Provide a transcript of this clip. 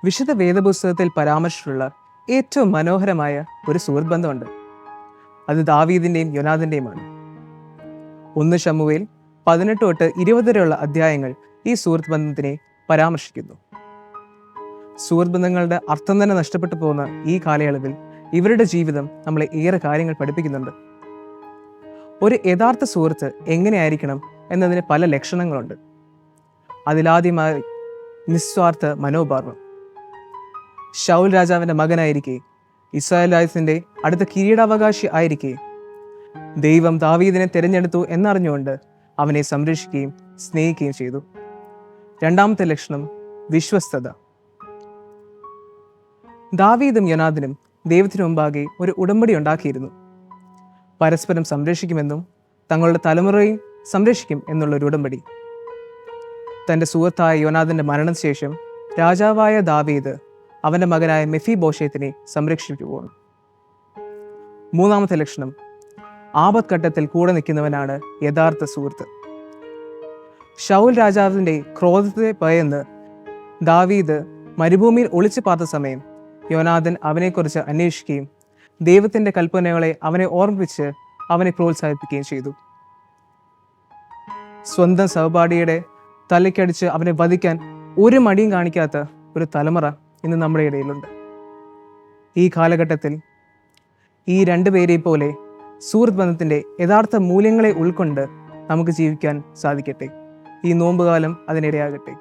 വിശുദ്ധ വേദപുസ്തകത്തിൽ പരാമർശിച്ചിട്ടുള്ള ഏറ്റവും മനോഹരമായ ഒരു സുഹൃത്ത് ബന്ധമുണ്ട്. അത് ദാവീദിന്റെയും യോനാഥന്റെയുമാണ്. 1 ശമൂവേൽ 18 തൊട്ട് 20 വരെയുള്ള അധ്യായങ്ങൾ ഈ സുഹൃത്ത് ബന്ധത്തിനെ പരാമർശിക്കുന്നു. സുഹൃത്ത് ബന്ധങ്ങളുടെ അർത്ഥം തന്നെ നഷ്ടപ്പെട്ടു പോകുന്ന ഈ കാലയളവിൽ ഇവരുടെ ജീവിതം നമ്മളെ ഏറെ കാര്യങ്ങൾ പഠിപ്പിക്കുന്നുണ്ട്. ഒരു യഥാർത്ഥ സുഹൃത്ത് എങ്ങനെയായിരിക്കണം എന്നതിന് പല ലക്ഷണങ്ങളുണ്ട്. അതിലാദ്യമായി നിസ്വാർത്ഥ മനോഭാവം. ശൗൽ രാജാവിന്റെ മകനായിരിക്കെ, ഇസ്രായേൽ രാജ്യത്തിന്റെ അടുത്ത കിരീടാവകാശി ആയിരിക്കെ, ദൈവം ദാവീദിനെ തിരഞ്ഞെടുത്തു എന്നറിഞ്ഞുകൊണ്ട് അവനെ സംരക്ഷിക്കുകയും സ്നേഹിക്കുകയും ചെയ്തു. രണ്ടാമത്തെ ലക്ഷണം വിശ്വസ്തത. ദാവീദും യോനാഥനും ദൈവത്തിനു മുമ്പാകെ ഒരു ഉടമ്പടി ഉണ്ടാക്കിയിരുന്നു. പരസ്പരം സംരക്ഷിക്കുമെന്നും തങ്ങളുടെ തലമുറയും സംരക്ഷിക്കും എന്നുള്ളൊരു ഉടമ്പടി. തൻ്റെ സുഹൃത്തായ യോനാഥന്റെ മരണശേഷം രാജാവായ ദാവീദ് അവന്റെ മകനായ മെഫീബോശേത്തിനെ സംരക്ഷിക്കുവാണ്. മൂന്നാമത്തെ ലക്ഷണം ആപത്ഘട്ടത്തിൽ കൂടെ നിൽക്കുന്നവനാണ് യഥാർത്ഥ സുഹൃത്ത്. ശൗൽ രാജാവിന്റെ ക്രോധത്തെ ഭയന്ന് ദാവീദ് മരുഭൂമിയിൽ ഒളിച്ചു പാർത്ത സമയം യോനാഥൻ അവനെക്കുറിച്ച് അന്വേഷിക്കുകയും ദൈവത്തിന്റെ കൽപ്പനകളെ അവനെ ഓർമ്മിപ്പിച്ച് അവനെ പ്രോത്സാഹിപ്പിക്കുകയും ചെയ്തു. സ്വന്തം സഹപാഠിയുടെ തലയ്ക്കടിച്ച് അവനെ വധിക്കാൻ ഒരു മടിയും കാണിക്കാത്ത ഒരു തലമുറ ഇന്ന് നമ്മുടെ ഇടയിലുണ്ട്. ഈ കാലഘട്ടത്തിൽ ഈ രണ്ടുപേരെ പോലെ സുഹൃത്ത് ബന്ധത്തിന്റെ യഥാർത്ഥ മൂല്യങ്ങളെ ഉൾക്കൊണ്ട് നമുക്ക് ജീവിക്കാൻ സാധിക്കട്ടെ. ഈ നോമ്പുകാലം അതിനിടയാകട്ടെ.